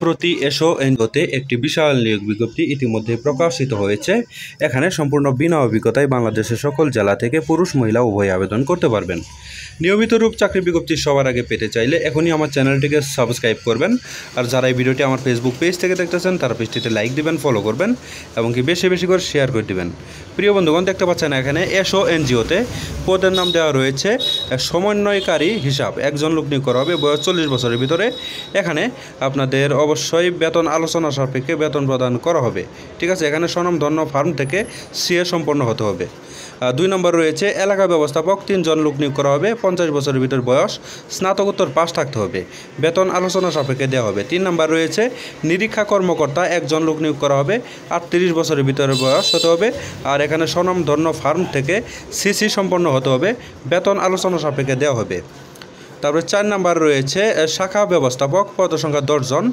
প্রতি এসো এনজিওতে একটি বিশাল নিয়োগ বিজ্ঞপ্তি ইতিমধ্যে প্রকাশিত হয়েছে। এখানে সম্পূর্ণ বিনা অভিজ্ঞতায় বাংলাদেশের সকল জেলা থেকে পুরুষ মহিলা উভয় আবেদন করতে পারবেন। নিয়মিত রূপ চাকরি বিজ্ঞপ্তি সবার আগে পেতে চাইলে এখনই আমার চ্যানেলটিকে সাবস্ক্রাইব করবেন। আর যারা এই ভিডিওটি আমার ফেসবুক পেজ থেকে দেখতেছেন তারা পেজটিতে লাইক দিবেন, ফলো করবেন এবং কি বেশি বেশি করে শেয়ার করে দিবেন। প্রিয় বন্ধুগণ, দেখতে পাচ্ছেন এখানে এসো এনজিওতে পদের নাম দেওয়া রয়েছে সমন্বয়কারী হিসাব। একজন লোক নিয়োগ করা হবে, বয়স 40 বছরের ভিতরে। এখানে আপনাদের অবশ্যই বেতন আলোচনা সাপেক্ষে বেতন প্রদান করা হবে। ঠিক আছে, এখানে স্বনামধন্য ফার্ম থেকে সিএ সম্পন্ন হতে হবে। 2 নম্বর রয়েছে এলাকা ব্যবস্থাপক, 3 জন লোক নিয়োগ করা হবে, 50 বছরের ভিতর বয়স, স্নাতকোত্তর পাস থাকতে হবে, বেতন আলোচনা সাপেক্ষে দেওয়া হবে। 3 নম্বর রয়েছে নিরীক্ষা কর্মকর্তা, 1 জন লোক নিয়োগ করা হবে, 38 বছরের ভিতরে বয়স হতে হবে। আর এখানে স্বনামধন্য ফার্ম থেকে সিসি সম্পন্ন হতে হবে, বেতন আলোচনা সাপেক্ষে দেওয়া হবে। তারপরে 4 নম্বর রয়েছে শাখা ব্যবস্থাপক, পদ সংখ্যা 10 জন,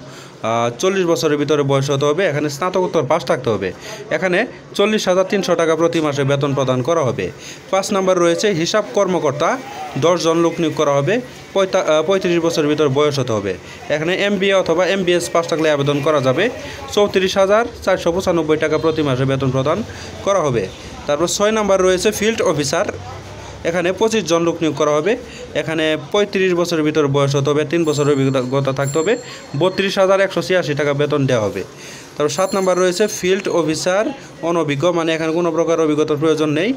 40 বছরের ভিতরে বয়স হতে হবে, এখানে স্নাতকোত্তর পাস থাকতে হবে। এখানে 40,300 টাকা প্রতি মাসে বেতন প্রদান করা হবে। 5 নম্বর রয়েছে হিসাব কর্মকর্তা, 10 জন লোক নিয়োগ করা হবে, 35 বছরের ভিতর বয়স হতে হবে। এখানে MBA অথবা MBS পাস থাকলে আবেদন করা যাবে। 34,495 টাকা প্রতি মাসে বেতন প্রদান করা হবে। তারপর 6 নম্বর রয়েছে ফিল্ড অফিসার, এখানে 25 জন লোক নিয়োগ করা হবে, এখানে 35 বছরের ভিতর বয়স হতে হবে, 3 বছরের অভিজ্ঞতা থাকতে হবে, 32,186 টাকা বেতন দেওয়া হবে। তারপর 7 নম্বর রয়েছে ফিল্ড অফিসার অনভিজ্ঞ, মানে এখানে কোনো প্রকার অভিজ্ঞতার প্রয়োজন নেই।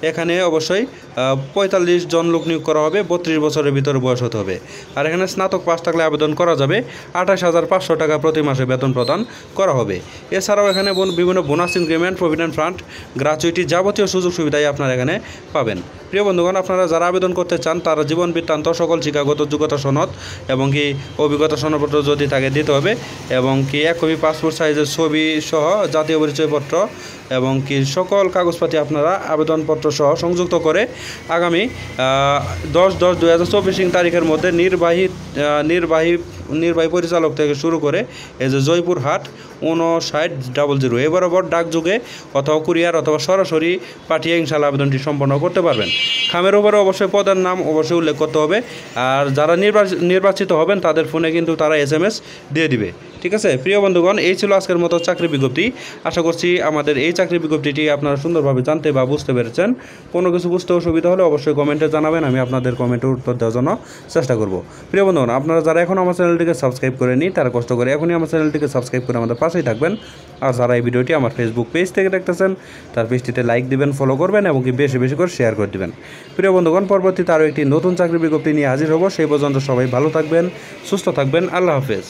এখানে অবশ্যই 45 জন লোক নিয়োগ করা হবে, 32 বছরের ভিতরে বয়স হতে হবে। আর এখানে স্নাতক পাস থাকলে আবেদন করা যাবে। 28,500 টাকা প্রতি মাসে বেতন প্রদান করা হবে। এছাড়াও এখানে বিভিন্ন bonus increment, provident fund, gratuity, যাবতীয় সুযোগ সুবিধাই আপনারা এখানে পাবেন। প্রিয় বন্ধুগণ, আপনারা যারা আবেদন করতে চান তারা জীবন বৃত্তান্ত, সকল শিক্ষাগত যোগ্যতা সনদ এবং কি অভিজ্ঞতা সনদপত্র যদি তাকে দিতে হবে, এবং কি 1 কপি পাসপোর্ট সাইজের ছবি সহ জাতীয় পরিচয়পত্র এবং কি সকল কাগজপাতি আপনারা আবেদনপত্র সহ সংযুক্ত করে আগামী 10/10/2024 তারিখের মধ্যে নির্বাহী পরিচালক থেকে শুরু করে এই যে জয়পুরহাট 5900 এই বরাবর ডাকযোগে অথবা কুরিয়ার অথবা সরাসরি পাঠিয়ে ইনশাআল্লাহ আবেদনটি সম্পন্ন করতে পারবেন। খামের উপরে অবশ্যই পদের নাম অবশ্যই উল্লেখ করতে হবে। আর যারা নির্বাচিত হবেন তাদের ফোনে কিন্তু তারা SMS দিয়ে দিবে। ঠিক আছে প্রিয় বন্ধুগণ, এই ছিল আজকের মতো চাকরি বিজ্ঞপ্তি। আশা করছি আমাদের এই চাকরি বিজ্ঞপ্তিটি আপনারা সুন্দরভাবে জানতে বা বুঝতে পেরেছেন। কোনো কিছু বুঝতে অসুবিধা হলে অবশ্যই কমেন্টে জানাবেন, আমি আপনাদের কমেন্টের উত্তর দেওয়ার জন্য চেষ্টা করব। প্রিয় বন্ধুগণ, আপনারা যারা এখন আমার চ্যানেলটিকে সাবস্ক্রাইব করেনি তারা কষ্ট করে এখনই আমার চ্যানেলটিকে সাবস্ক্রাইব করে আমাদের পাশেই থাকবেন। আর যারা এই ভিডিওটি আমার ফেসবুক পেজ থেকে দেখতেছেন তার পেজটিতে লাইক দিবেন, ফলো করবেন এবং কি বেশি বেশি করে শেয়ার করে দিবেন। প্রিয় বন্ধুগণ, পরবর্তীতে আরও একটি নতুন চাকরি বিজ্ঞপ্তি নিয়ে হাজির হব। সেই পর্যন্ত সবাই ভালো থাকবেন, সুস্থ থাকবেন। আল্লাহ হাফেজ।